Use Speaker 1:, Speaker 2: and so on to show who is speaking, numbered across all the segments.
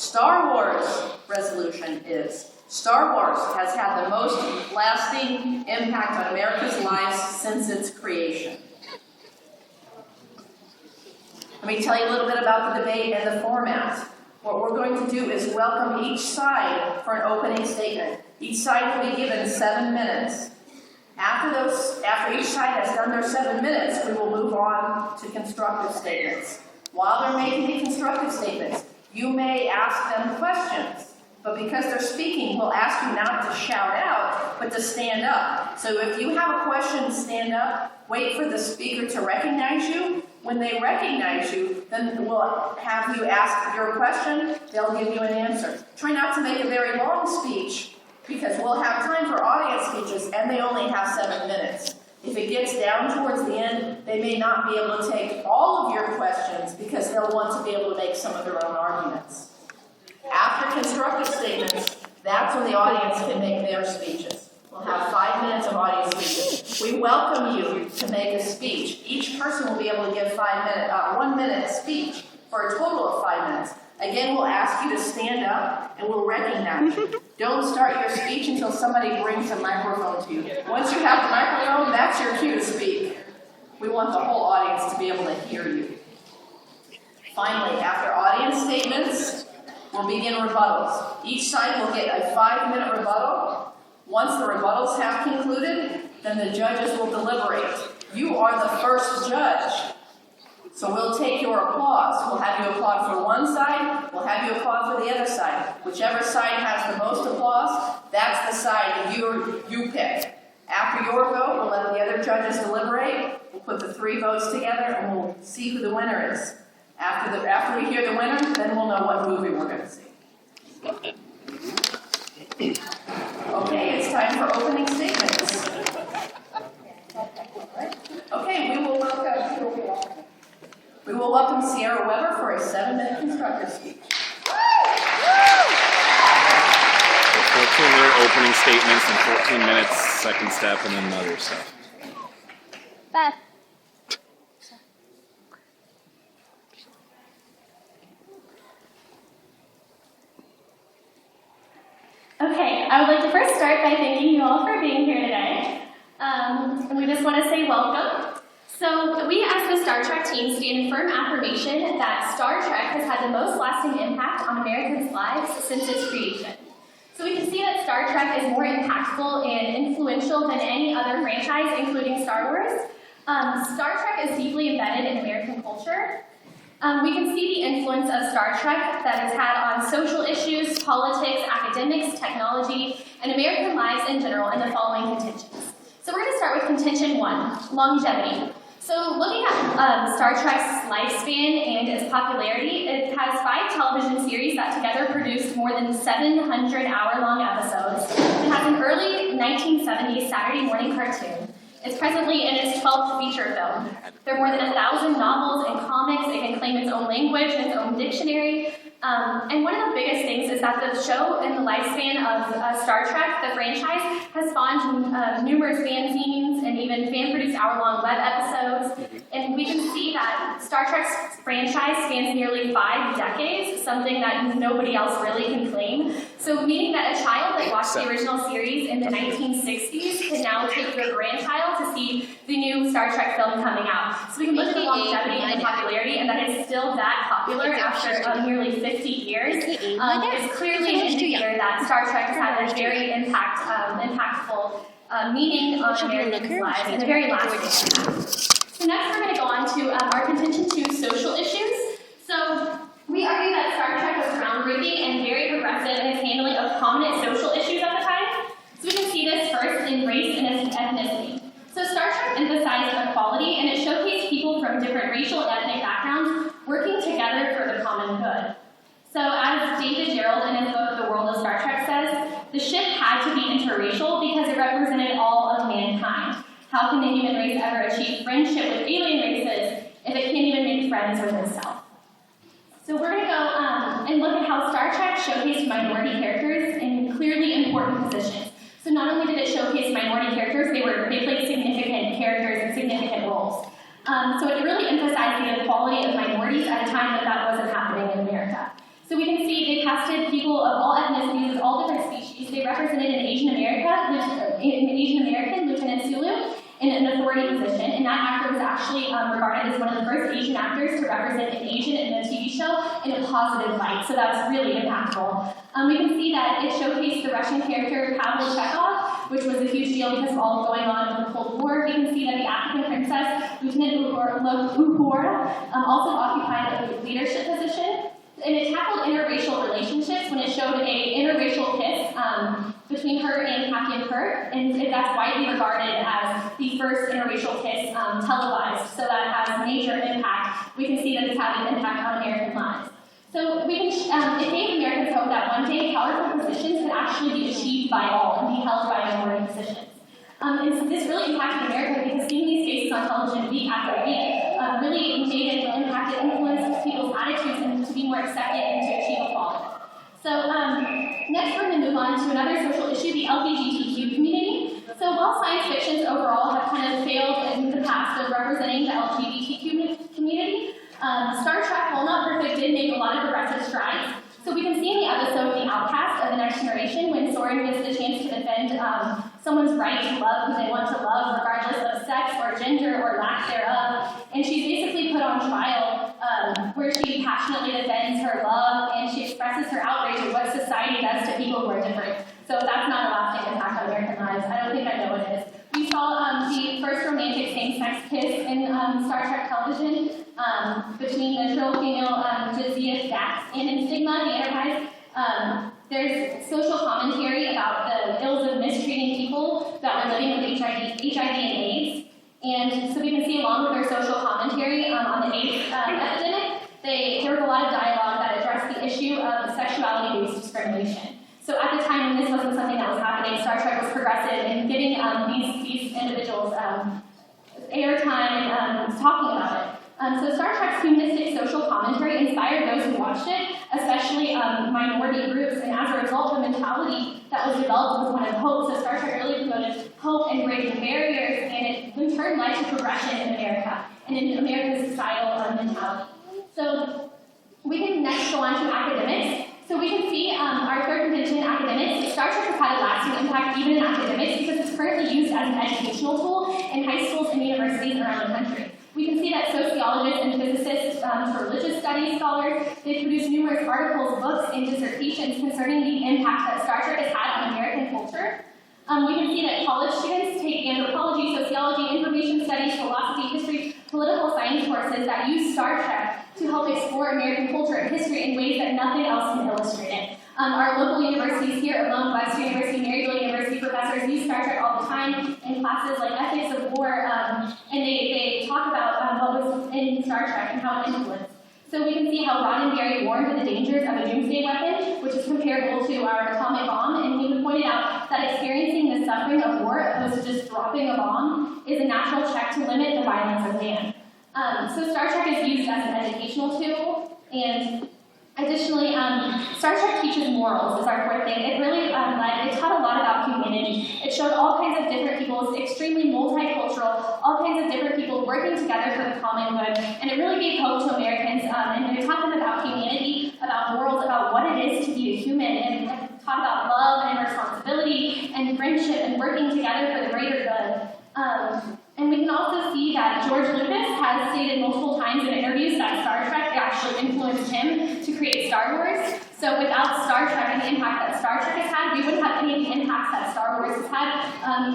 Speaker 1: Star Wars resolution is, Star Wars has had the most lasting impact on America's lives since its creation. Let me tell you a little bit about the debate and the format. What we're going to do is welcome each side for an opening statement. Each side will be given 7 minutes. After each side has done their 7 minutes, we will move on to constructive statements. While they're making the constructive statements, you may ask them questions, but because they're speaking, we'll ask you not to shout out, but to stand up. So if you have a question, stand up, wait for the speaker to recognize you. When they recognize you, then we'll have you ask your question, they'll give you an answer. Try not to make a very long speech, because we'll have time for audience speeches, and they only have 7 minutes. If it gets down towards the end, they may not be able to take all of your questions because they'll want to be able to make some of their own arguments. After constructive statements, that's when the audience can make their speeches. We'll have 5 minutes of audience speeches. We welcome you to make a speech. Each person will be able to give 1 minute speech for a total of 5 minutes. Again, we'll ask you to stand up and we'll recognize you. Don't start your speech until somebody brings a microphone to you. Once you have the microphone, that's your cue to speak. We want the whole audience to be able to hear you. Finally, after audience statements, we'll begin rebuttals. Each side will get a 5-minute rebuttal. Once the rebuttals have concluded, then the judges will deliberate. You are the first judge. So we'll take your applause. We'll have you applaud for one side. We'll have you applaud for the other side. Whichever side has the most applause, that's the side you pick. After your vote, we'll let the other judges deliberate. We'll put the 3 votes together and we'll see who the winner is. After we hear the winner, then we'll know what movie we're going to see. Okay, it's time for opening statements. Okay, we will welcome Sierra Weber for a 7-minute constructive speech.
Speaker 2: 14-minute opening statements and 14 minutes second step and then other stuff.
Speaker 3: Beth.
Speaker 4: Okay, I would like to first start by thanking you all for being here today. And we just want to say welcome. So we as the Star Trek team stand in firm affirmation that Star Trek has had the most lasting impact on Americans' lives since its creation. So we can see that Star Trek is more impactful and influential than any other franchise, including Star Wars. Star Trek is deeply embedded in American culture. We can see the influence of Star Trek that it's had on social issues, politics, academics, technology, and American lives in general in the following contentions. So we're going to start with contention 1, longevity. So looking at Star Trek's lifespan and its popularity, it has 5 television series that together produced more than 700 hour-long episodes. It has an early 1970s Saturday morning cartoon. It's presently in its 12th feature film. There are more than 1,000 novels and comics. It can claim its own language and its own dictionary. And one of the biggest things is that the show and the lifespan of Star Trek, the franchise, has spawned numerous fanzines and even fan-produced hour-long web episodes. And we can see that Star Trek's franchise spans nearly 5 decades, something that nobody else really can claim. So meaning that a child that watched the original series in the 1960s can now take their grandchild to see the new Star Trek film coming out. So we can look at the longevity and the popularity, and that it's still that popular after nearly 50 years. It's clearly an indicator that Star Trek has had a very impactful meaning on Americans' lives and a very lasting impact. So next we're going to go on to our contention 2, social issues. So we argue that Star Trek was groundbreaking and very progressive in its handling of prominent social issues at the time. So we can see this first in race and ethnicity. So Star Trek emphasized equality, and it showcased people from different racial and ethnic backgrounds working together for the common good. So as David Gerald in his book, The World of Star Trek says, the ship had to be interracial because it represented all of mankind. How can the human race ever achieve friendship with alien races if it can't even make friends with itself? So we're going to go and look at how Star Trek showcased minority characters in clearly important positions. So not only did it showcase minority characters, they played significant characters and significant roles. So it really emphasized the equality of minorities at a time that wasn't happening in America. So we can see they casted people of all ethnicities, of all different species. They represented an Asian American, Lieutenant Sulu, in an authority position, and that actor was actually regarded as one of the first Asian actors to represent an Asian in a TV show in a positive light, so that was really impactful. We can see that it showcased the Russian character Pavel Chekhov, which was a huge deal because of all going on in the Cold War. We can see that the African princess, Lieutenant Uhura, also occupied a leadership position. And it tackled interracial relationships when it showed an interracial kiss between her and Captain Kirk, and that's widely regarded as the first interracial kiss televised, so that has major impact. We can see that it's having an impact on American lives. So we can, it gave Americans hope that one day powerful positions could actually be achieved by all and be held by minority positions. And this really impacted America because seeing these cases on television week after week really made an impact and influenced people's attitudes and to be more accepted and to achieve equality. So next we're going to move on to another social issue, the LGBTQ community. So while science fictions overall have kind of failed in the past of representing the LGBTQ community, Star Trek, while not perfect, did make a lot of progressive strides. So we can see in the episode The Outcast of the Next Generation when Soren gets the chance to defend someone's right to love who they want to love regardless of sex or gender or lack thereof. And she's basically put on trial where she passionately defends her love and she expresses her outrage at what society does to people who are different. So that's not a lasting impact on American lives. I don't think I know it is. We saw the first romantic same-sex kiss in Star Trek television between the triple female Jadzia Dax and in Stigma, the Enterprise. There's social commentary about the ills of mistreating people that are living with HIV and AIDS. And so we can see along with their social commentary on the AIDS epidemic, there was a lot of dialogue that addressed the issue of sexuality-based discrimination. So at the time when this wasn't something that was happening, Star Trek was progressive in giving these individuals airtime and talking about it. So Star Trek's humanistic social commentary inspired those who watched it, especially minority groups, and as a result, the mentality that was developed was one of hope. So Star Trek really promoted hope and breaking barriers, and it in turn led to progression in America and in America's societal mentality. So we can next go on to academics. So we can see our third convention, academics. Star Trek has had a lasting impact even in academics because it's currently used as an educational tool in high schools and universities around the country. We can see that sociologists and physicists, religious studies scholars, they've produced numerous articles, books, and dissertations concerning the impact that Star Trek has had on American culture. We can see that college students take anthropology, sociology, information studies, philosophy, history, political science courses that use Star Trek to help explore American culture and history in ways that nothing else can illustrate it. Our local universities here, Malone West University, Maryville University professors use Star Trek all the time in classes like Ethics of War, and they talk about what was in Star Trek and how it influenced. So we can see how Roddenberry warned of the dangers of a doomsday weapon, which is comparable to our atomic bomb, and he pointed out that experiencing the suffering of war opposed to just dropping a bomb is a natural check to limit the violence of man. So Star Trek is used as an educational tool, and additionally, Star Trek teaches morals is our fourth thing. It really it taught a lot about humanity. It showed all kinds of different people, it's extremely multicultural, all kinds of different people working together for the common good, and it really gave hope to Americans, and it taught them about humanity, about morals, about what it is to be a human, and taught about love and responsibility and friendship and working together for the greater good. And we can also see that George Lucas has stated multiple times in interviews that Star Trek actually influenced him to create Star Wars. So without Star Trek and the impact that Star Trek has had, we wouldn't have any of the impacts that Star Wars has had,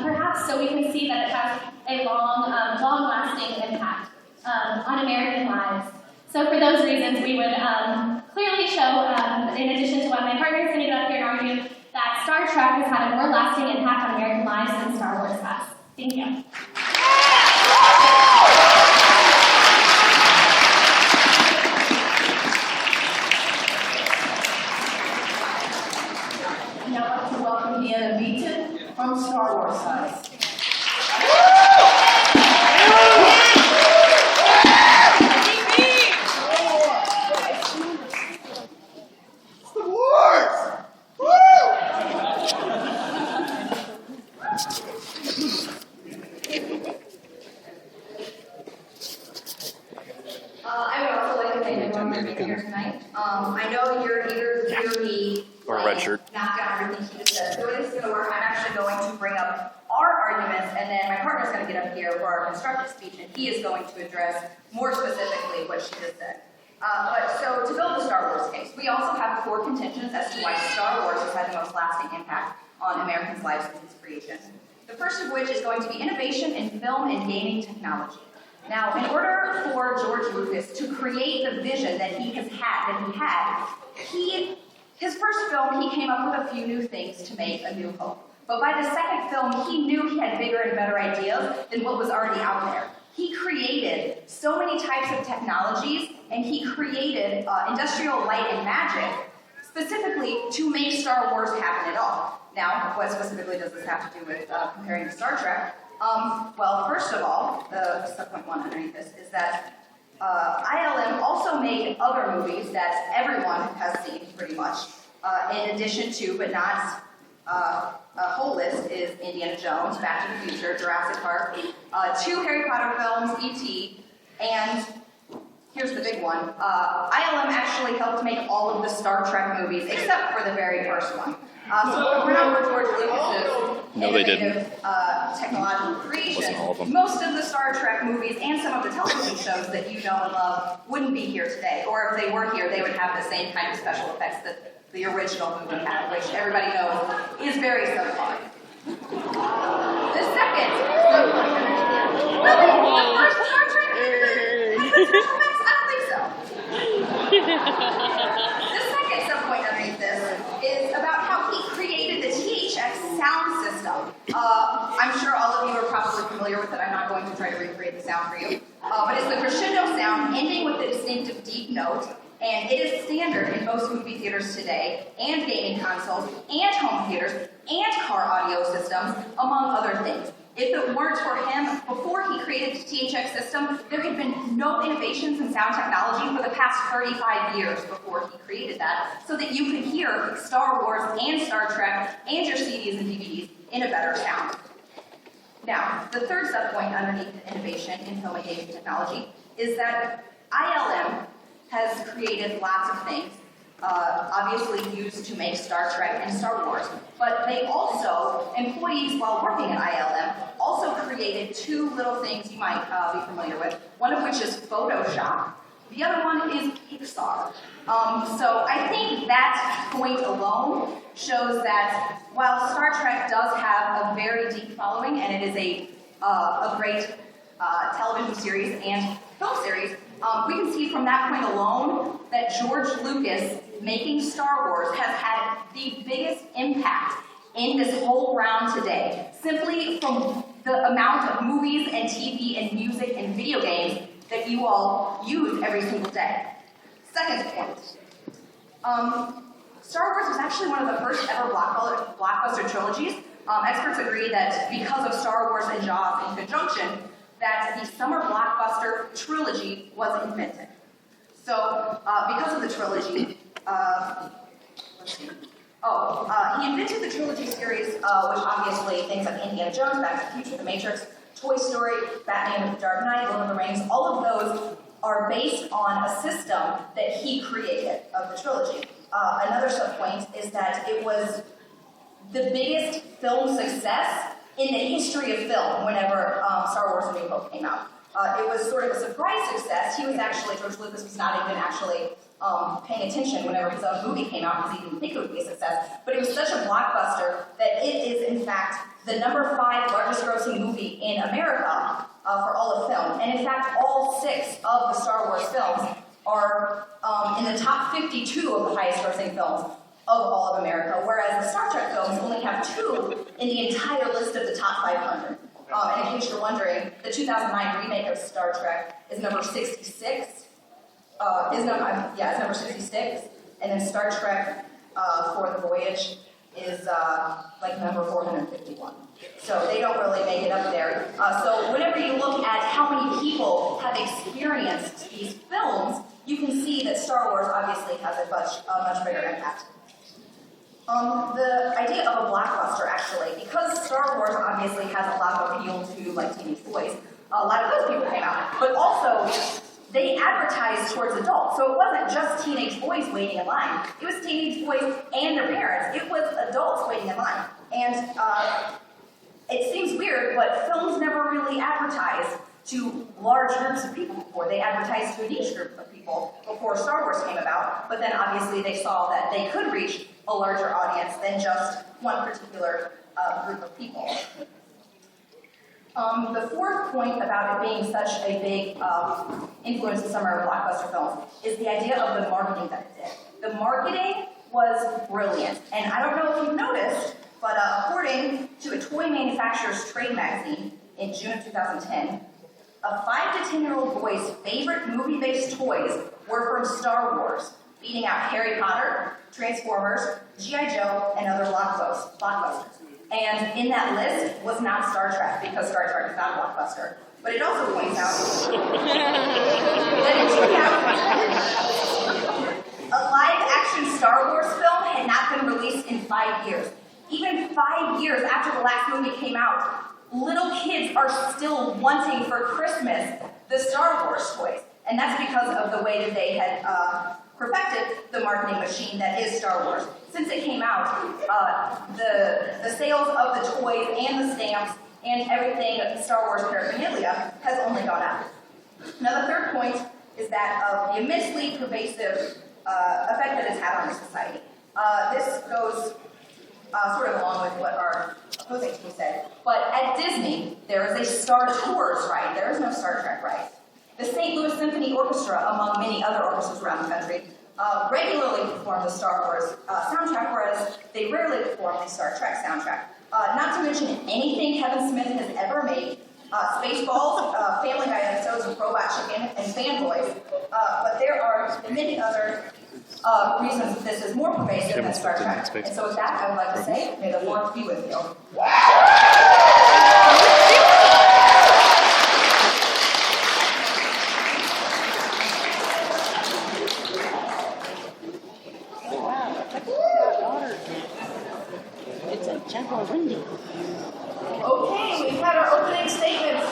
Speaker 4: perhaps. So we can see that it has a long-lasting impact on American lives. So for those reasons, we would clearly show, in addition to what my partner stated up here and argued, that Star Trek has had a more lasting impact on American lives than Star Wars has. Thank you.
Speaker 1: Now I'd like to welcome Deanna Beaton from Star Wars Size.
Speaker 5: I would also like to thank everyone for being here tonight. I know you're eager to hear me
Speaker 2: Or a red shirt.
Speaker 5: knock down everything she just said. The way this is going to work, I'm actually going to bring up our arguments, and then my partner's going to get up here for our constructive speech, and he is going to address more specifically what she just said. So to build the Star Wars case, we also have 4 contentions as to why Star Wars has had the most lasting impact on Americans' lives since its creation. The first of which is going to be innovation in film and gaming technology. Now, in order for George Lucas to create the vision that he had, his first film, he came up with a few new things to make A New Hope. But by the second film, he knew he had bigger and better ideas than what was already out there. He created so many types of technologies, and he created industrial light and magic specifically to make Star Wars happen at all. Now, what specifically does this have to do with comparing to Star Trek? Well, first of all, the subpoint 1 underneath this is that ILM also made other movies that everyone has seen, pretty much. In addition to, but not a whole list, is Indiana Jones, Back to the Future, Jurassic Park, 2 Harry Potter films, E.T., and here's the big one. ILM actually helped make all of the Star Trek movies, except for the very first one. So we're not George Lucas's
Speaker 2: No, they didn't.
Speaker 5: Technological creation.
Speaker 2: Wasn't all of them.
Speaker 5: Most of the Star Trek movies and some of the television shows that you know and love wouldn't be here today. Or if they were here, they would have the same kind of special effects that the original movie had, which everybody knows is very subpar. The second really? The first Star Trek I don't think so. The second subpoint underneath this is about how he created the THX sound system. I'm sure all of you are probably familiar with it. I'm not going to try to recreate the sound for you. But it's the crescendo sound ending with the distinctive deep note. And it is standard in most movie theaters today, and gaming consoles, and home theaters, and car audio systems, among other things. If it weren't for him, before he created the THX system, there had been no innovations in sound technology for the past 35 years before he created that, so that you could hear Star Wars and Star Trek and your CDs and DVDs in a better sound. Now, the third subpoint underneath innovation in film and gaming technology is that ILM has created lots of things, obviously used to make Star Trek and Star Wars, but they also, employees while working at ILM, also created 2 little things you might be familiar with, one of which is Photoshop, the other one is Pixar. So I think that point alone shows that while Star Trek does have a very deep following, and it is a great television series and film series, we can see from that point alone that George Lucas making Star Wars has had the biggest impact in this whole round today, simply from the amount of movies and TV and music and video games that you all use every single day. Second point. Star Wars was actually one of the first ever blockbuster trilogies. Experts agree that because of Star Wars and Jaws in conjunction, that the summer blockbuster trilogy was invented. So, because of the trilogy, he invented the trilogy series, which obviously things like Indiana Jones, Back to the Future, The Matrix, Toy Story, Batman and the Dark Knight, Lord of the Rings, all of those are based on a system that he created of the trilogy. Another subpoint is that it was the biggest film success in the history of film whenever Star Wars A New Hope came out. It was sort of a surprise success. George Lucas was not even actually paying attention whenever his own movie came out because he didn't think it would be a success. But it was such a blockbuster that it is, in fact, the number 5 largest grossing movie in America for all of film. And in fact, all 6 of the Star Wars films are in the top 52 of the highest grossing films of all of America, whereas the Star Trek films only have 2 in the entire list of the top 500. And in case you're wondering, the 2009 remake of Star Trek is number 66. Is number 66, and then Star Trek for the Voyage is like number 451. So they don't really make it up there. So whenever you look at how many people have experienced these films, you can see that Star Wars obviously has a much bigger impact. The idea of a blockbuster, actually, because Star Wars obviously has a lot of appeal to like teenage boys, a lot of those people came out. But also, they advertised towards adults. So it wasn't just teenage boys waiting in line. It was teenage boys and their parents. It was adults waiting in line. And it seems weird, but films never really advertised to large groups of people before. They advertised to a niche group of people before Star Wars came about, but then obviously they saw that they could reach a larger audience than just one particular group of people. The fourth point about it being such a big influence in summer blockbuster films is the idea of the marketing that it did. The marketing was brilliant, and I don't know if you've noticed, but according to a toy manufacturer's trade magazine in June of 2010, a 5 to 10-year-old boy's favorite movie-based toys were from Star Wars, beating out Harry Potter, Transformers, G.I. Joe, and other blockbusters. And in that list was not Star Trek, because Star Trek is not a blockbuster. But it also points out that in 2010, a live-action Star Wars film had not been released in 5 years. Even 5 years after the last movie came out, little kids are still wanting for Christmas the Star Wars toys. And that's because of the way that they had perfected the marketing machine that is Star Wars. Since it came out, the sales of the toys and the stamps and everything Star Wars paraphernalia has only gone up. Now the third point is that of the immensely pervasive effect that it's had on our society. This goes sort of along with what our opposing team said. But at Disney, there is a Star Tours ride. There is no Star Trek ride. The St. Louis Symphony Orchestra, among many other orchestras around the country, regularly perform the Star Wars soundtrack, whereas they rarely perform the Star Trek soundtrack. Not to mention anything Kevin Smith has ever made, Spaceballs, Family Guy episodes of Robot Chicken, and Fanboys. But there are many other reasons that this is more pervasive than Star Trek. And so with that, I would like to say, may the Lord be with you.
Speaker 1: Okay, we've had our opening statements.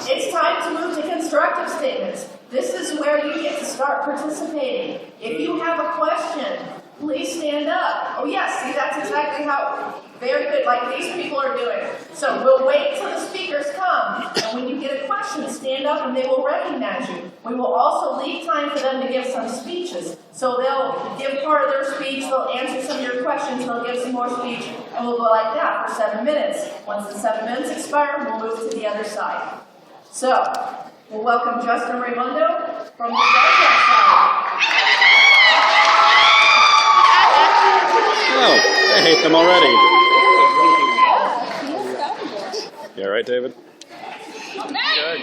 Speaker 1: It's time to move to constructive statements. This is where you get to start participating. If you have a question, please stand up. Oh yes, see, that's exactly how, very good, like these people are doing. So we'll wait till the speakers come, and when you get a question, stand up and they will recognize you. We will also leave time for them to give some speeches. So they'll give part of their speech, they'll answer some of your questions, they'll give some more speech, and we'll go like that for 7 minutes. Once the 7 minutes expire, we'll move to the other side. So, we'll welcome Justin Raimundo from the Star Trek side.
Speaker 2: Oh, I hate them already. You all right, David? Good.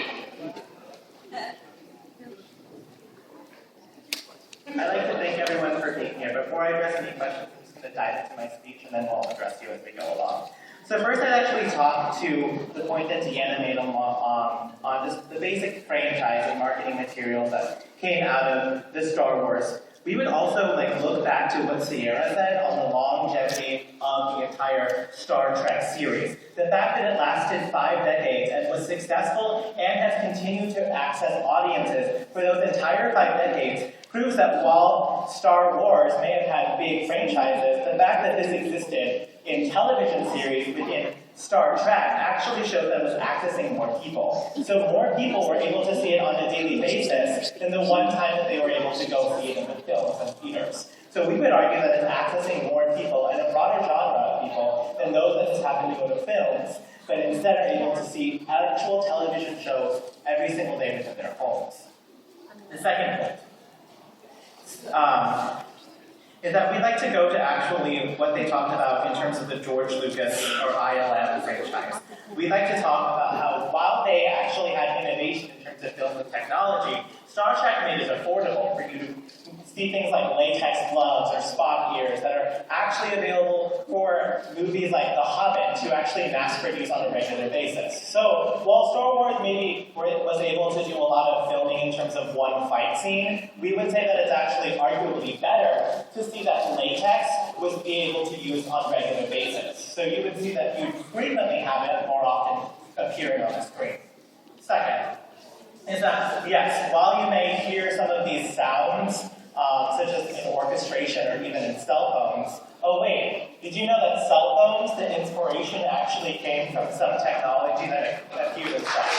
Speaker 6: I'd like to thank everyone for being here. Before I address any questions, I'm just going to dive into my speech and then we'll address you as we go along. So first I'd actually talk to the point that Deanna made on just the basic franchise and marketing materials that came out of the Star Wars. We would also look back to what Sierra said on the longevity of the entire Star Trek series. The fact that it lasted 5 decades and was successful and has continued to access audiences for those entire 5 decades proves that while Star Wars may have had big franchises, the fact that this existed in television series within Star Trek actually showed that it was accessing more people. So more people were able to see it on a daily basis than the one time that they were able to go see it in the films and theaters. So we would argue that it's accessing more people and a broader genre of people than those that just happen to go to films, but instead are able to see actual television shows every single day within their homes. The second point is that we'd like to go to actually what they talked about in terms of the George Lucas or ILM franchise. We'd like to talk about how while they actually had innovation in terms of film and technology, Star Trek made it affordable for you to see things like latex gloves or Spock ears that are actually available for movies like The Hobbit to actually mass produce on a regular basis. So while Star Wars maybe was able to do a lot of filming in terms of one fight scene, we would say that it's actually arguably better to see that latex was being able to use on a regular basis. So you would see that you frequently have it more often appearing on the screen. Second, is that, yes, while you may hear some of these sounds, such as in orchestration or even in cell phones, oh wait, did you know that cell phones, the inspiration actually came from some technology that appeared as such?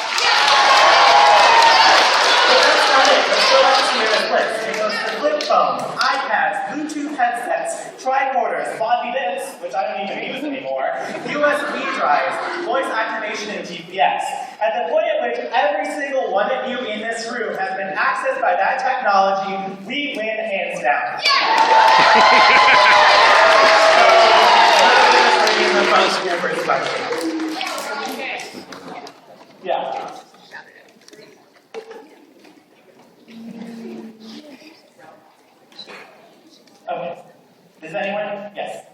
Speaker 6: But that's not it. Let's go on to your list. It goes to flip phones, iPads, Bluetooth headsets, tricorders, floppy disks, which I don't even use anymore, USB drives, voice activation, and GPS. At the point at which every single one of you in this room has been accessed by that technology, we win hands down. Yeah. Okay. Does anyone? Yes.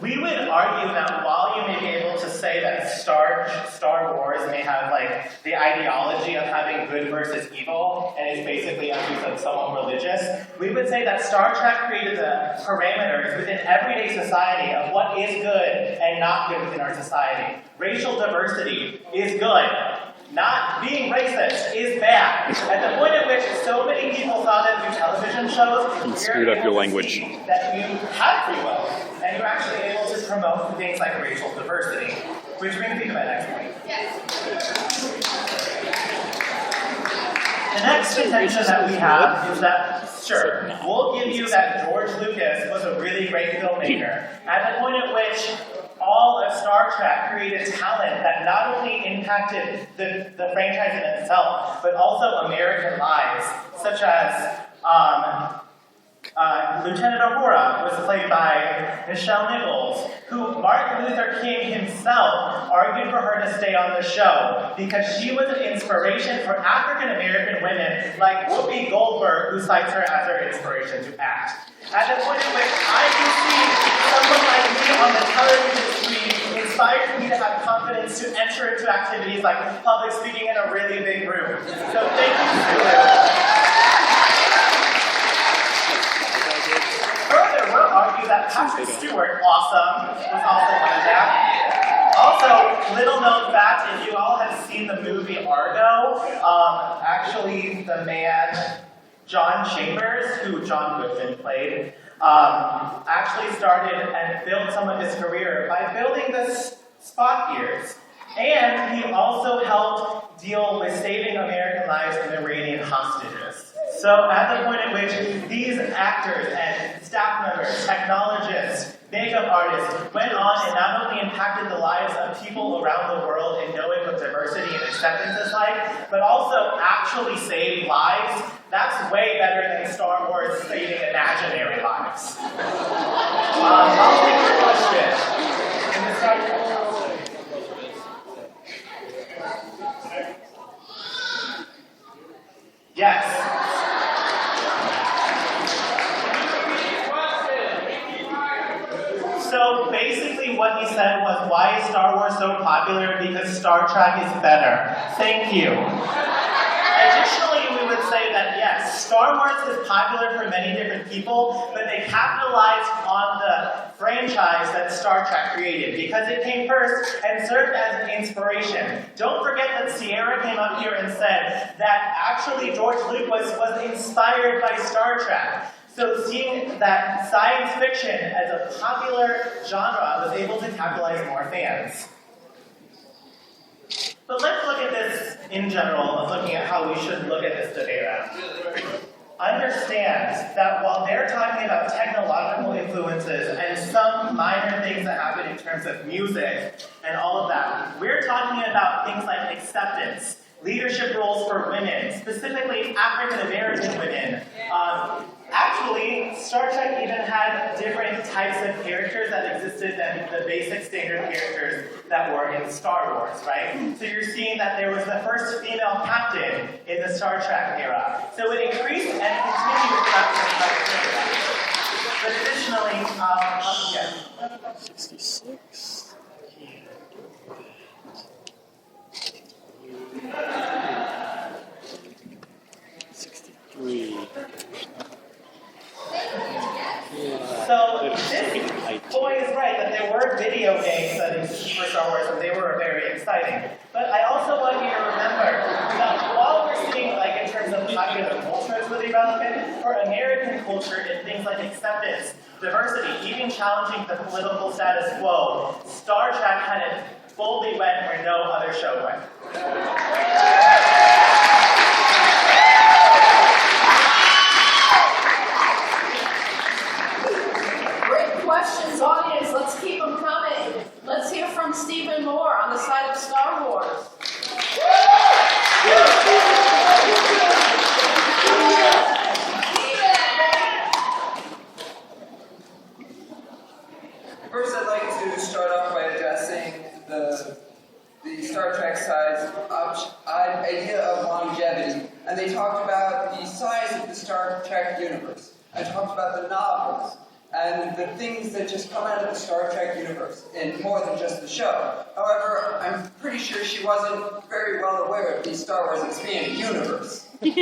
Speaker 6: We would argue that while you may be able to say that Star Wars may have like the ideology of having good versus evil, and is basically, as you said, somewhat religious, we would say that Star Trek created the parameters within everyday society of what is good and not good within our society. Racial diversity is good. Not being racist is bad. At the point at which so many people saw that through television shows,
Speaker 2: You screwed up your language.
Speaker 6: that you had free will, and you're actually able to promote things like racial diversity. Which brings me to my next point. The next contention that we have is that, sure, we'll give you that George Lucas was a really great filmmaker. At the point at which all of Star Trek created talent that not only impacted the franchise in itself, but also American lives, such as Lieutenant Uhura was played by Nichelle Nichols, who Martin Luther King himself argued for her to stay on the show because she was an inspiration for African American women like Whoopi Goldberg, who cites her as her inspiration to act. At the point in which I can see someone like me on the television screen inspired me to have confidence to enter into activities like public speaking in a really big room. So thank you, Stuart. Further, we'll argue that Patrick Stewart, awesome, was also one of them. Also, little known fact, if you all have seen the movie Argo, actually the man John Chambers, who John Goodman played, actually started and built some of his career by building the Spock gears. And he also helped deal with saving American lives and Iranian hostages. So at the point at which these actors and staff members, technologists, makeup artists went on and not only impacted the lives of people around the world in knowing what diversity and acceptance is like, but also actually saved lives, that's way better than Star Wars saving imaginary lives. I'll take your question. In the start- Yes. So basically what he said was, why is Star Wars so popular? Because Star Trek is better. Thank you. Additionally, we would say that yes, Star Wars is popular for many different people, but they capitalized on the franchise that Star Trek created because it came first and served as an inspiration. Don't forget that Sierra came up here and said that actually George Lucas was inspired by Star Trek. So seeing that science fiction as a popular genre was able to capitalize more fans. But let's look at this in general, of looking at how we should look at this debate. Understand that while they're talking about technological influences and some minor things that happen in terms of music and all of that, we're talking about things like acceptance, leadership roles for women, specifically African American women. Actually, Star Trek even had different types of characters that existed than the basic standard characters that were in Star Wars, right? So you're seeing that there was the first female captain in the Star Trek era. So it increased and continued throughout the entire era. But additionally,
Speaker 2: 66.
Speaker 6: were video game settings for Star Wars, and they were very exciting. But I also want you to remember that while we're seeing, like, in terms of popular culture is really relevant, for American culture in things like acceptance, diversity, even challenging the political status quo, Star Trek kind of boldly went where no other show went.
Speaker 1: Great questions, audience. Let's keep them coming. Let's hear from Stephen Moore on the side of Star Wars.
Speaker 7: First, I'd like to start off by addressing the Star Trek side's idea of longevity. And they talked about the size of the Star Trek universe. I talked about the novels and the things that just come out of the Star Trek universe, and more than just the show. However, I'm pretty sure she wasn't very well aware of the Star Wars expanded universe. Are there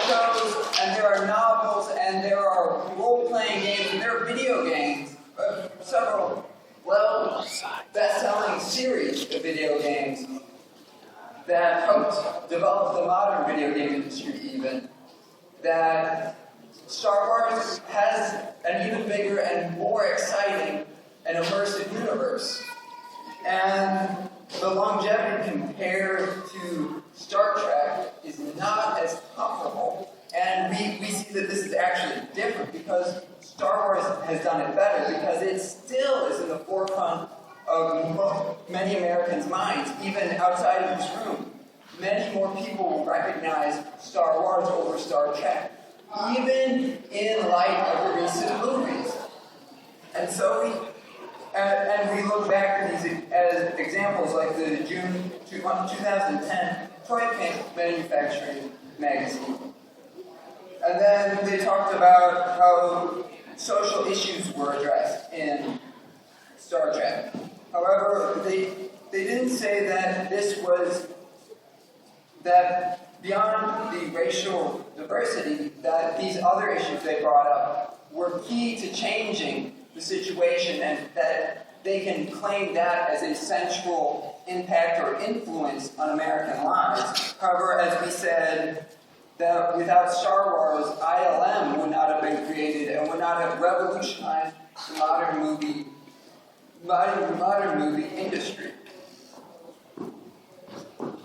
Speaker 7: shows, and there are novels, and there are role-playing games, and there are video games, several, well, best-selling series of video games that helped develop the modern video game industry even, that Star Wars has an even bigger and more exciting and immersive universe. And the longevity compared to Star Trek is not as comparable. And we see that this is actually different because Star Wars has done it better because it still is in the forefront of many Americans' minds, even outside of this room. Many more people will recognize Star Wars over Star Trek, even in light of the recent movies. And so we look back at these as examples like the June 2010 Toy Manufacturing magazine. And then they talked about how social issues were addressed in Star Trek. However, they didn't say that this was, that beyond the racial diversity, that these other issues they brought up were key to changing the situation and that they can claim that as a central impact or influence on American lives. However, as we said, that without Star Wars, ILM would not have been created and would not have revolutionized the modern movie industry.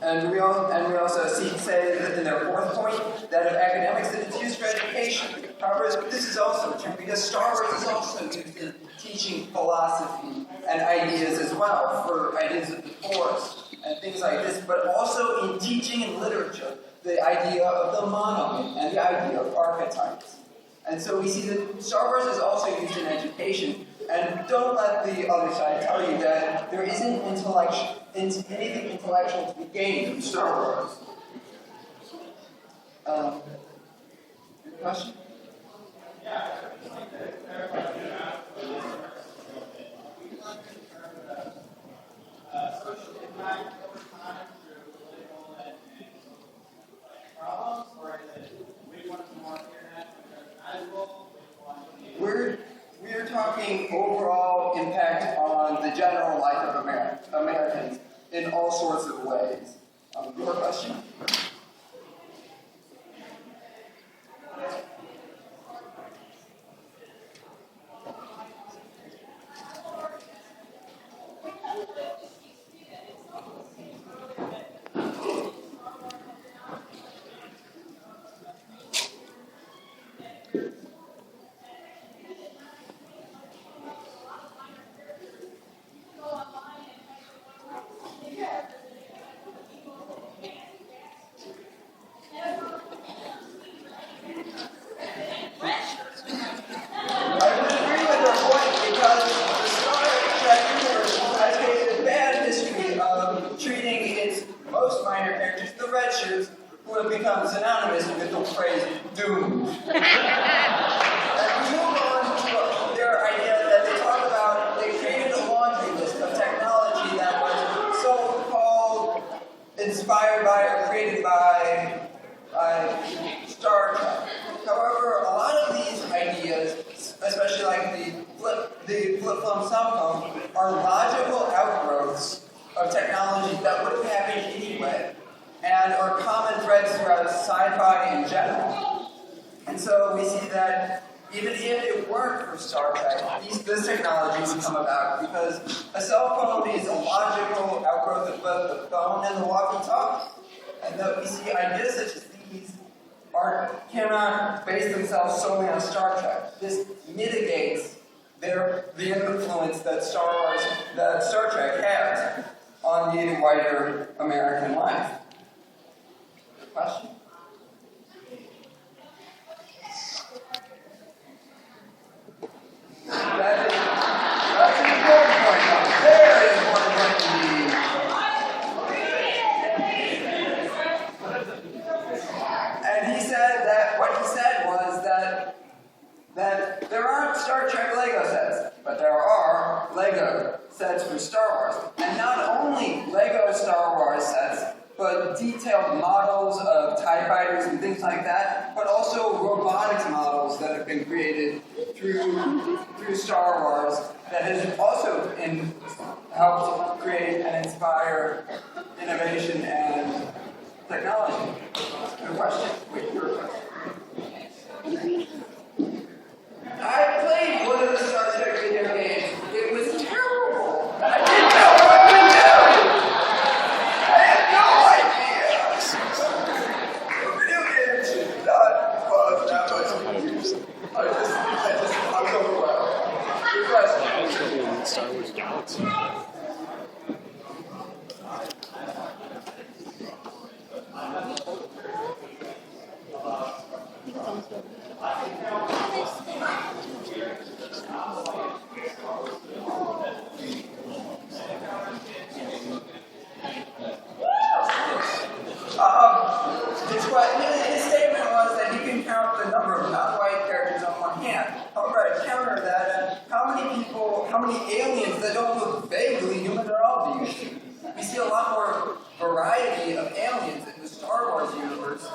Speaker 7: And we also say that in their fourth point, that of academics, that it's used for education. However, this is also true because Star Wars is also used in teaching philosophy and ideas as well, for ideas of the Force and things like this, but also in teaching and literature, the idea of the monomyth and the idea of archetypes. And so we see that Star Wars is also used in education. And don't let the other side tell you that there isn't anything intellectual to be gained from Star Wars. Your question? We're talking overall impact on the general life of Americans in all sorts of ways. Your question? Synonymous with the phrase doomed. And we move on to their idea that they talk about, they created a laundry list of technology that was so-called inspired by or created by Star Trek. However, a lot of these ideas, especially like the flip phone, cell phone are logical outgrowths of technology that would have happened anyway, and are common threads throughout sci-fi in general. And so we see that even if it weren't for Star Trek, this technology would come about because a cell phone is a logical outgrowth of both the phone and the walkie-talkie. And that we see ideas such as these cannot base themselves solely on Star Trek. This mitigates the influence that Star Trek has on the wider American life. Question? That's an important point, though. Very important point indeed. And he said that what he said was that there aren't Star Trek Lego sets, but there are Lego sets for Star Wars. And not only Lego Star Wars sets, but detailed models of TIE fighters and things like that, but also robotics models that have been created through Star Wars that has also helped create and inspire innovation and technology. Good question. Wait, your question. I played one of the Star Trek video games. It was terrible. I didn't know what to do. I had no idea. Video games should not cause that much. I'm overwhelmed. Good question.
Speaker 2: Star Wars Galaxy.
Speaker 7: His statement was that you can count the number of non-white characters on one hand. However, I counter that, how many aliens that don't look vaguely human at all do you see? We see a lot more variety of aliens in the Star Wars universe.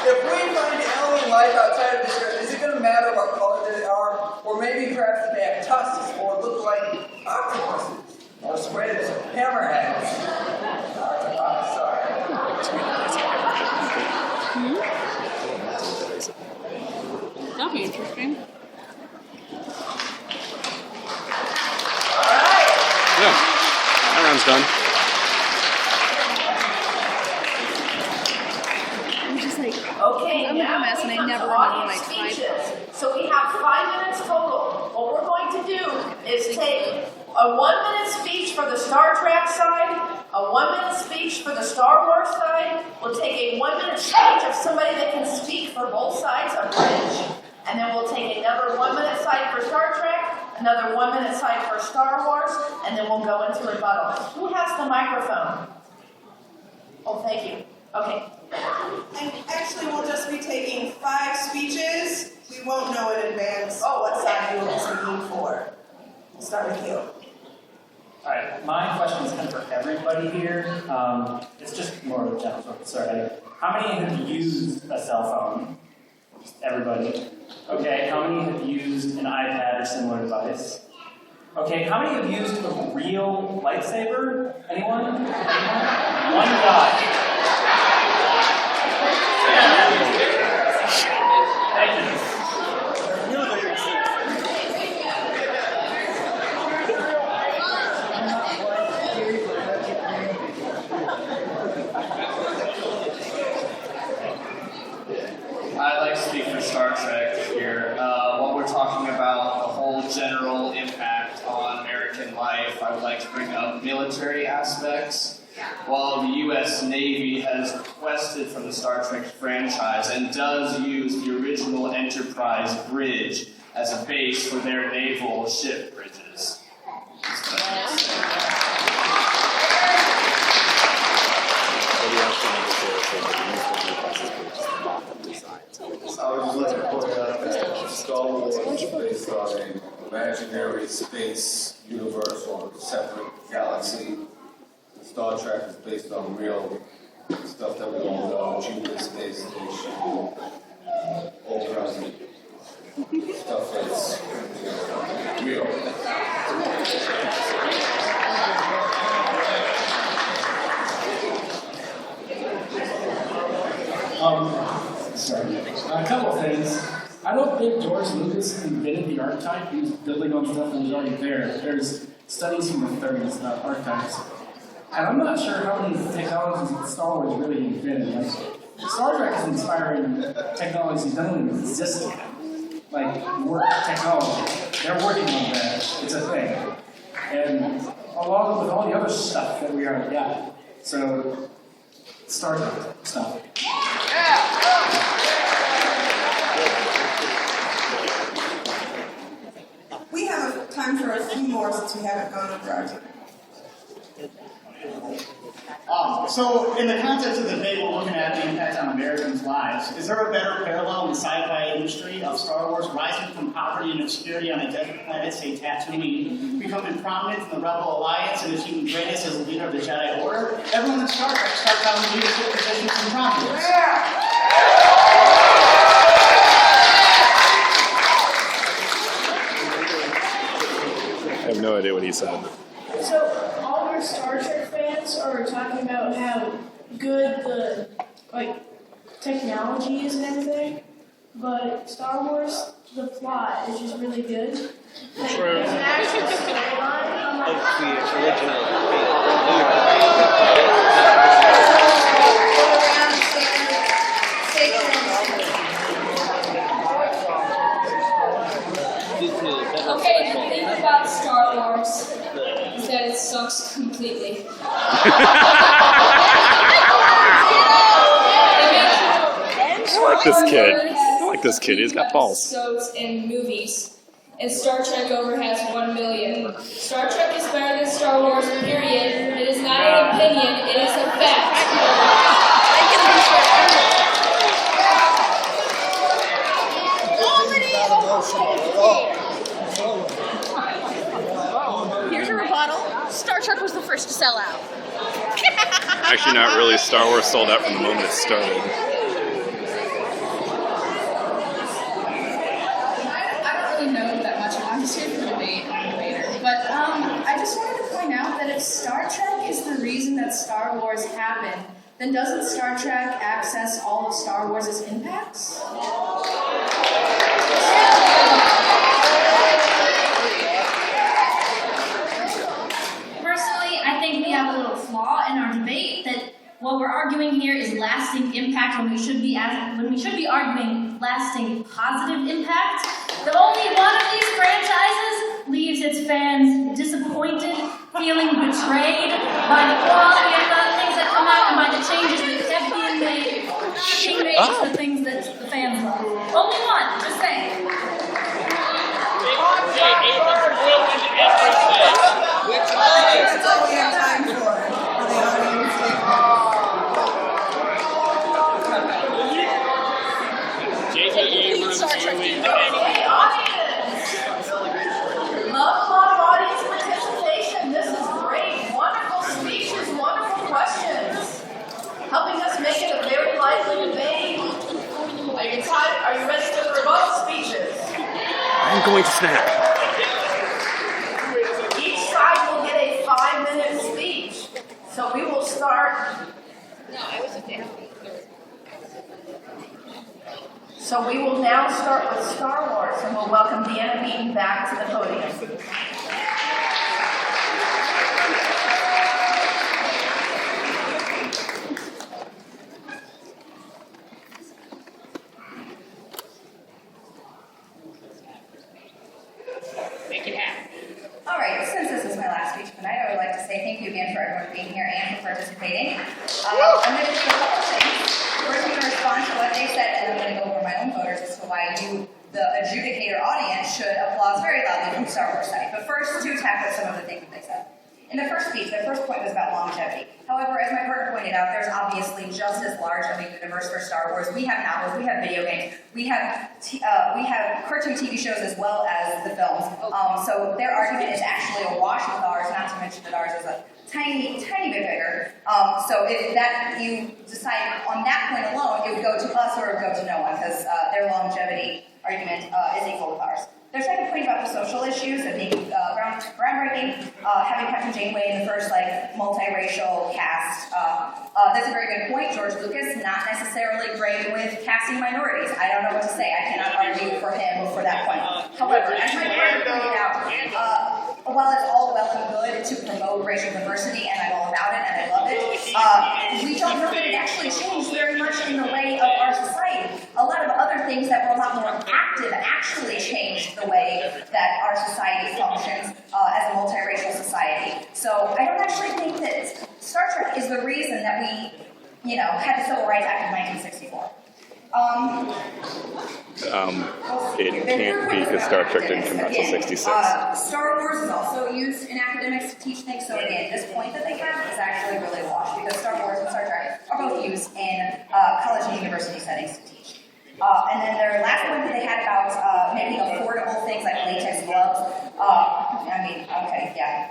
Speaker 7: If we find alien life outside of this earth, is it going to matter what color they are? Or maybe perhaps if they have tusks or look like octopuses or squids or hammerheads.
Speaker 3: That'll be interesting.
Speaker 2: Yeah, that round's done.
Speaker 3: I'm just like,
Speaker 1: Okay,
Speaker 3: I'm a
Speaker 1: now
Speaker 3: dumbass and I
Speaker 1: we
Speaker 3: never
Speaker 1: come to
Speaker 3: remember
Speaker 1: audience
Speaker 3: my type.
Speaker 1: speeches. So we have 5 minutes total. What we're going to do is take a 1-minute speech for the Star Trek side, a 1-minute speech for the Star Wars side. We'll take a 1-minute speech of somebody that can speak for both sides, a bridge. And then we'll take another 1-minute side for Star Trek, another 1-minute side for Star Wars, and then we'll go into rebuttal. Who has the microphone? Oh, thank you. Okay.
Speaker 8: And actually, we'll just be taking 5 speeches. We won't know in advance what side you will be speaking for. We'll start with you.
Speaker 6: Alright, my question is kind of for everybody here. It's just more of a general sort of survey. How many have used a cell phone? Just everybody. Okay, how many have used an iPad or similar device? Okay, how many have used a real lightsaber? Anyone? Anyone? One guy. Thank you.
Speaker 9: I'd like to speak for Star Trek here. While we're talking about the whole general impact on American life, I would like to bring up military aspects. While the U.S. Navy has requested from the Star Trek franchise and does use the original Enterprise bridge as a base for their naval ship bridges.
Speaker 10: I would just like to point out that Star Wars is based on an imaginary space universe or separate galaxy. Star Trek is based on real stuff that we all know, Jupiter Space Station, all kinds of
Speaker 11: Sorry. A couple things. I don't think George Lucas invented the archetype. He was building on stuff that was already there. There's studies from the 30s about archetypes. And I'm not sure how many technologies that Star Wars really invented. Like, Star Trek is inspiring technologies that don't even exist yet. Like, work technology. They're working on that. It's a thing. And along with all the other stuff that we already got. So, Star Trek stuff.
Speaker 8: We have time for a few more since we haven't gone over our time.
Speaker 12: So, in the context of the debate, we're looking at the impact on Americans' lives. Is there a better parallel in the sci-fi industry of Star Wars rising from poverty and obscurity on a desert planet, say Tatooine, becoming prominent in the Rebel Alliance and achieving greatness as a leader of the Jedi Order? Everyone in Star Trek starts out in leadership positions and prominence.
Speaker 2: I have no idea what he said.
Speaker 3: So all our Star Trek fans are talking about how good the technology is and everything, but Star Wars, the plot is just really good. Like, there's an actual storyline. I'm like,
Speaker 13: Okay, the thing about Star Wars is that it sucks completely.
Speaker 2: I like this kid. I like this kid. He's got balls.
Speaker 13: Episodes and movies, and Star Trek over has 1 million. Star Trek is better than Star Wars, period. It is not an opinion, it is a fact.
Speaker 14: Here's a rebuttal. Star Trek was the first to sell out.
Speaker 2: Actually, not really. Star Wars sold out from the moment it started.
Speaker 15: I don't really know that much. I'm just here for the debate. I'm a debater. But I just wanted to point out that if Star Trek is the reason that Star Wars happened, then doesn't Star Trek access all of Star Wars' impacts?
Speaker 16: Personally, I think we have a little flaw in our debate that what we're arguing here is lasting impact when we should be arguing lasting positive impact. That only one of these franchises leaves its fans disappointed, feeling betrayed by the quality of the things that come out and by the changes that kept being made, to the things that the fans love. Only one, just saying.
Speaker 8: That's all we have time for the audience
Speaker 1: Love a lot of audience participation. This is great. Wonderful speeches, wonderful questions. Helping us make it a very lively debate. Are you ready for the rebuttal speeches?
Speaker 2: I'm going to snap.
Speaker 1: Each side will get a 5-minute speech. So we will start. So we will now start with Star Wars, and we'll welcome Deanna Beaton back to the podium.
Speaker 5: All right, since this is my last speech tonight, I would like to say thank you again for everyone being here and for participating. I'm going to do a couple things. First, I'm going to respond to what they said, and I'm going to go over my own voters as to why you, the adjudicator audience, should applaud very loudly from the Star Wars side. But first, to tackle some of the things that they said. In the first speech, the first point was about longevity. However, as my partner pointed out, there's obviously just as large of a universe for Star Wars. We have novels, we have video games, we have cartoon TV shows as well as the films. So their argument is actually a wash with ours, not to mention that ours is a tiny bit bigger. So if that you decide on that point alone, it would go to us or it would go to no one because their longevity argument is equal with ours. They're trying to point about the social issues of being groundbreaking, having Captain Janeway in the first like multiracial cast. That's a very good point. George Lucas, not necessarily great with casting minorities. I don't know what to say. I cannot argue for him for that point. However, as my partner pointed out, while it's all well and good to promote racial diversity, and I'm all about it and I love it, we don't know that it actually changed very much in the way of our society. A lot of other things that were a lot more active actually changed the way that our society functions as a multiracial society. So I don't actually think that Star Trek is the reason that we, had the Civil Rights Act of 1964.
Speaker 2: It can't be because Star Trek didn't come out until 66.
Speaker 5: Star Wars is also used in academics to teach things, so again, this point that they have is actually really washed, because Star Wars and Star Trek are both used in college and university settings to teach. And then their last point that they had about making affordable things like latex gloves.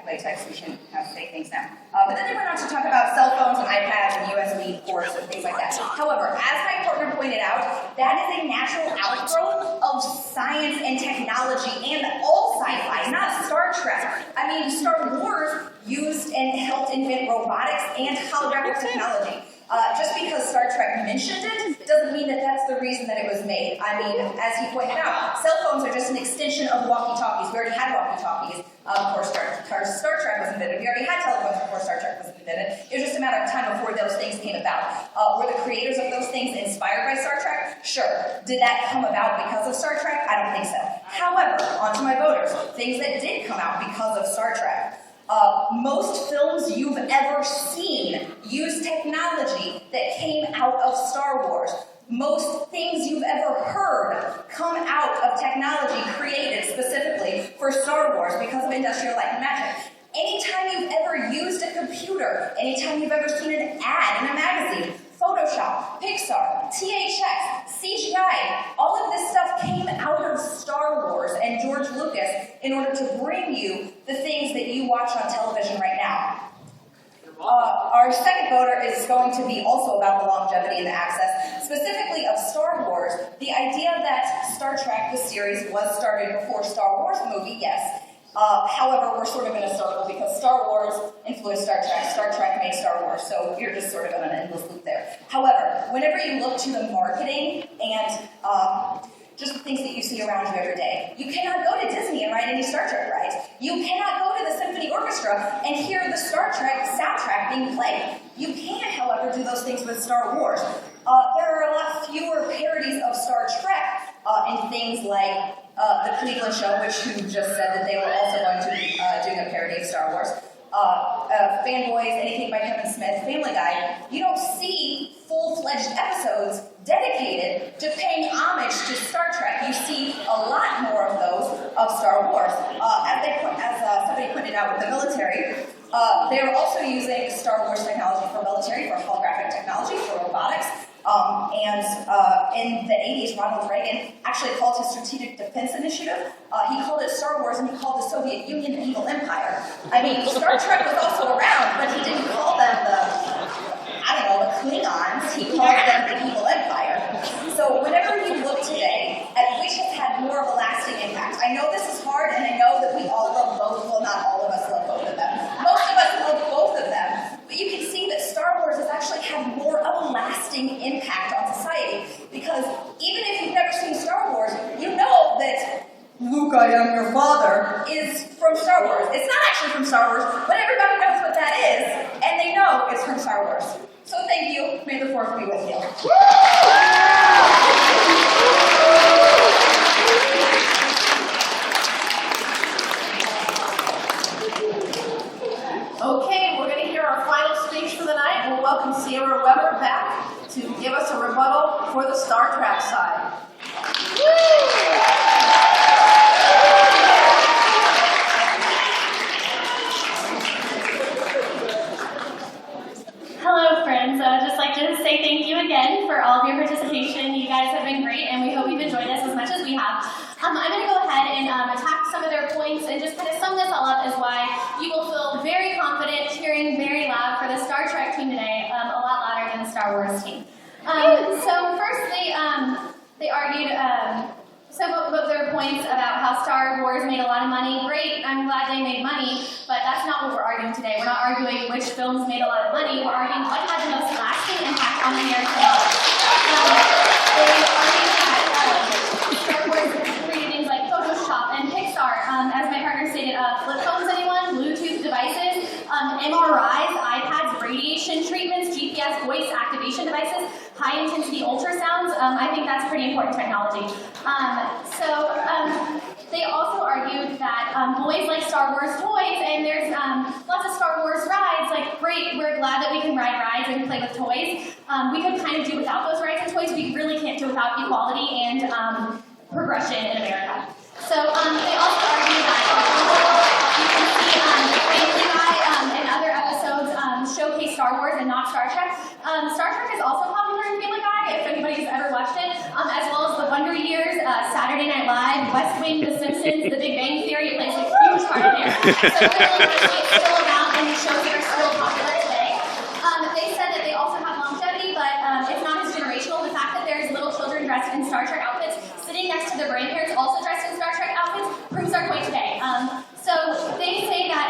Speaker 5: Latex, we shouldn't have fake things now. But then they went on to talk about cell phones and iPads and USB ports and things like that. However, as my partner pointed out, that is a natural outgrowth of science and technology and all sci-fi, not Star Trek. Star Wars used and helped invent robotics and holographic technology. Just because Star Trek mentioned it doesn't mean that that's the reason that it was made. As he pointed out, cell phones are just an extension of walkie-talkies. We already had walkie-talkies before Star Trek was invented. We already had telephones before Star Trek was invented. It was just a matter of time before those things came about. Were the creators of those things inspired by Star Trek? Sure. Did that come about because of Star Trek? I don't think so. However, onto my voters, things that did come out because of Star Trek. Most films you've ever seen use technology that came out of Star Wars. Most things you've ever heard come out of technology created specifically for Star Wars because of Industrial Light and Magic. Anytime you've ever used a computer, anytime you've ever seen an ad in a magazine, Photoshop, Pixar, THX, CGI, all of this stuff came out of Star Wars and George Lucas in order to bring you the things that you watch on television right now. Our second voter is going to be also about the longevity and the access, specifically of Star Wars. The idea that Star Trek, the series, was started before Star Wars movie, yes. However, we're sort of in a circle because Star Wars influenced Star Trek made Star Wars, so you're just sort of in an endless loop there. However, whenever you look to the marketing and just the things that you see around you every day, you cannot go to Disney and ride any Star Trek rides. You cannot go to the symphony orchestra and hear the Star Trek soundtrack being played. You can, however, do those things with Star Wars. There are a lot fewer parodies of Star Trek in things like The Cleveland Show, who just said that they were also going to be doing a parody of Star Wars. Fanboys, anything by Kevin Smith, Family Guy. You don't see full-fledged episodes dedicated to paying homage to Star Trek. You see a lot more of those of Star Wars. As somebody pointed out with the military, they are also using Star Wars technology for military, for holographic technology, for robotics. In the 80s, Ronald Reagan actually called his Strategic Defense Initiative. He called it Star Wars, and he called the Soviet Union an evil empire. Star Trek was also around, but he didn't call them the Klingons. He called them the evil empire. So whenever you look today at which has had more of a lasting impact, I know this is hard, and I know that we all love both. Well, not all of us love both of them. Most of us love both of them. But you can see that Star Wars has actually had more of a lasting impact on society, because even if you've never seen Star Wars, you know that Luke, I am your father, is from Star Wars. It's not actually from Star Wars, but everybody knows what that is, and they know it's from Star Wars. So thank you. May the Fourth be with you.
Speaker 1: Okay, we're going to hear our final speech for the night. We'll welcome Sierra Weber back to give us a rebuttal for the Star Trek side.
Speaker 4: Hello, friends. I would just like to say thank you again for all of your participation. You guys have been great, and we hope you've enjoyed this as much as we have. I'm going to go ahead and attack some of their points and just kind of sum this all up as why you will feel very confident cheering very loud for the Star Trek team today, a lot louder than the Star Wars team. So firstly, they argued some of their points about how Star Star Wars made a lot of money. Great, I'm glad they made money, but that's not what we're arguing today. We're not arguing which films made a lot of money. We're arguing what had the most lasting impact on American life. They argue that Star Wars created things like Photoshop and Pixar, as my partner stated, flip phones, anyone? Bluetooth devices, MRIs, iPads, radiation treatments, GPS voice activation devices, high-intensity ultrasounds. I think that's pretty important technology. They also argued that boys like Star Wars toys, and there's lots of Star Wars rides. Like, great, we're glad that we can ride rides and play with toys. We could kind of do without those rides and toys. We really can't do without equality and progression in America. So they also argue that you can see Family Guy and other episodes showcase Star Wars and not Star Trek. Star Trek is also popular in Family Guy, if anybody's ever watched it, as well as The Wonder Years, Saturday Night Live, West Wing, The Simpsons, The Big Bang Theory. It plays a huge part in there. So clearly, it's still around and shows that are still popular today. They said that they also have longevity, but it's not as generational. The fact that there's little children dressed in Star Trek outfits sitting next to their grandparents also dressed in Star Trek outfits proves our point today. So they say that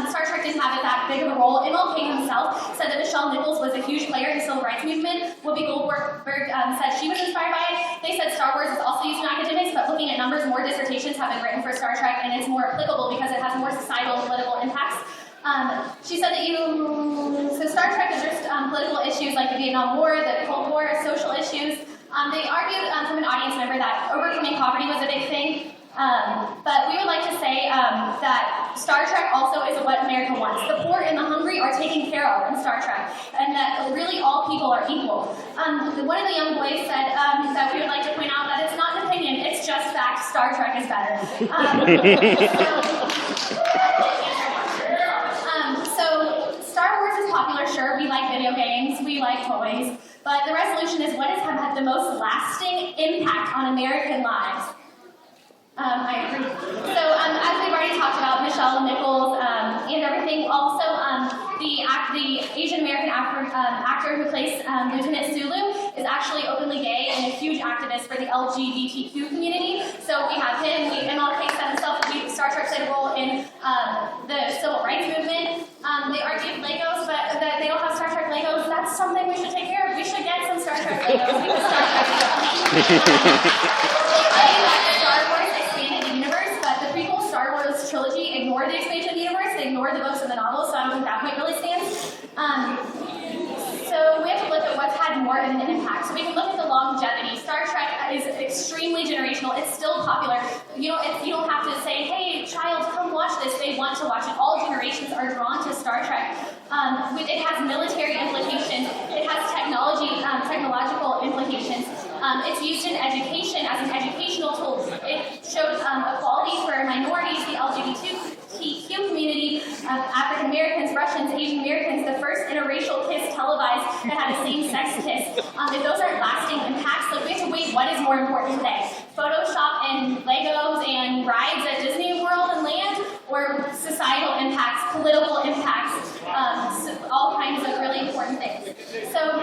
Speaker 4: Star Trek didn't have that big of a role. MLK himself said that Michelle Nichols was a huge player in the civil rights movement. Whoopi Goldberg said she was inspired by it. They said Star Wars is also used in academics, but looking at numbers, more dissertations have been written for Star Trek, and it's more applicable because it has more societal and political impacts. She said that so Star Trek addressed political issues like the Vietnam War, the Cold War, social issues. They argued from an audience member that overcoming poverty was a big thing. But we would like to say that Star Trek also is what America wants. The poor and the hungry are taken care of in Star Trek, and that really all people are equal. One of the young boys said that we would like to point out that it's not an opinion, it's just fact. Star Trek is better. So Star Wars is popular, sure. We like video games, we like toys, but the resolution is what has had the most lasting impact on American lives. I agree. So, as we've already talked about, Michelle Nichols and everything, also the Asian American actor who plays Lieutenant Sulu is actually openly gay and a huge activist for the LGBTQ community. So we have him. MLK said himself that Star Trek played a role in the civil rights movement. They argued Legos, but that they don't have Star Trek Legos. That's something we should take care of. We should get some Star Trek Legos because Star Trek is Star Wars expanded the universe, but the prequel Star Wars trilogy ignored the expansion of the universe. They ignored the books and the novels, so I don't think that point really stands. So we have to look at what's had more of an impact. So we can look at the longevity. Star Trek is extremely generational. It's still popular. You don't have to say, hey, child, come watch this. They want to watch it. All generations are drawn to Star Trek. It has military implications. It has technological implications. It's used in education as an educational tool. It shows equality for minorities, the LGBTQ community, African Americans, Russians, Asian Americans, the first interracial kiss televised that had a same-sex kiss. If those aren't lasting impacts, like we have to weigh what is more important today. Photoshop and Legos and rides at Disney World and Land, or societal impacts, political impacts, all kinds of really important things. So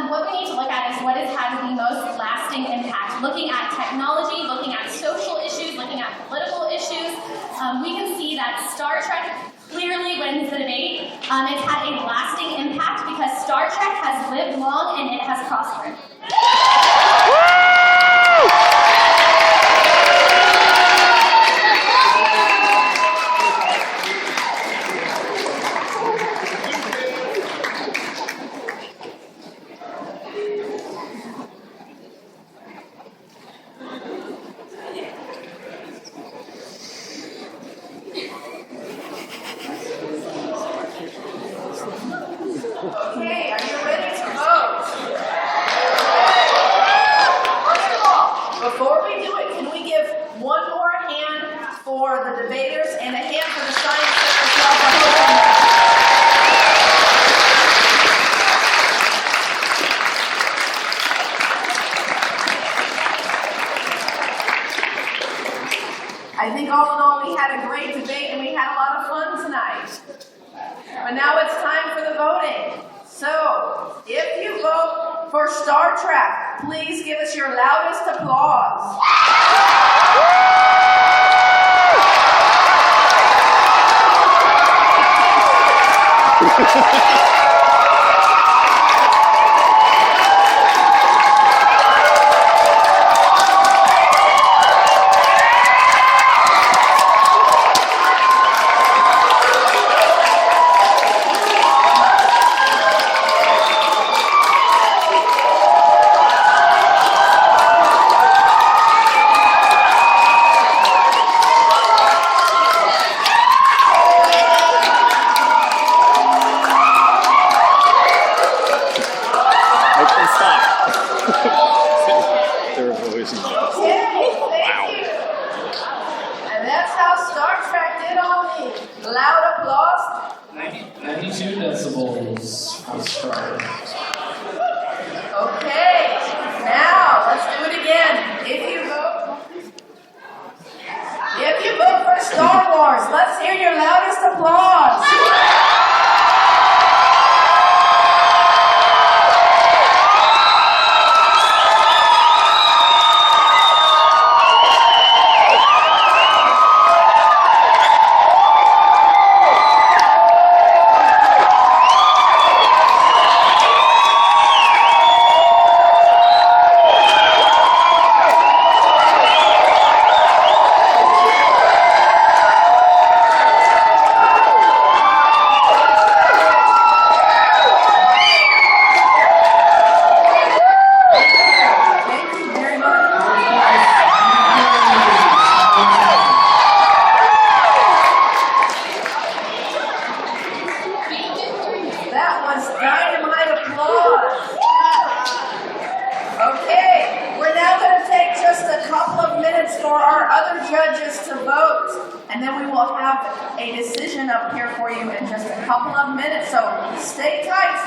Speaker 4: what we need to look at is what has had the most lasting impact. Looking at technology, looking at social issues, looking at political issues, we can see that Star Trek clearly wins the debate. It's had a lasting impact because Star Trek has lived long and it has prospered.
Speaker 1: Okay, are you ready to vote? First of all, before we do it, can we give one more hand for the debaters and a hand for the science center club for hosting that? I think all in all we had a great debate and we had a lot of fun tonight. But now it's time for the voting. So, if you vote for Star Trek, please give us your loudest applause.
Speaker 2: The revolution.
Speaker 1: Wow. And that's how Star Trek did on me. Loud applause.
Speaker 11: 92 decibels for Star.
Speaker 1: Okay, now let's do it again. If you vote for Star Wars, let's hear your loudest applause. That was dynamite applause. Okay, we're now going to take just a couple of minutes for our other judges to vote, and then we will have a decision up here for you in just a couple of minutes. So stay tight,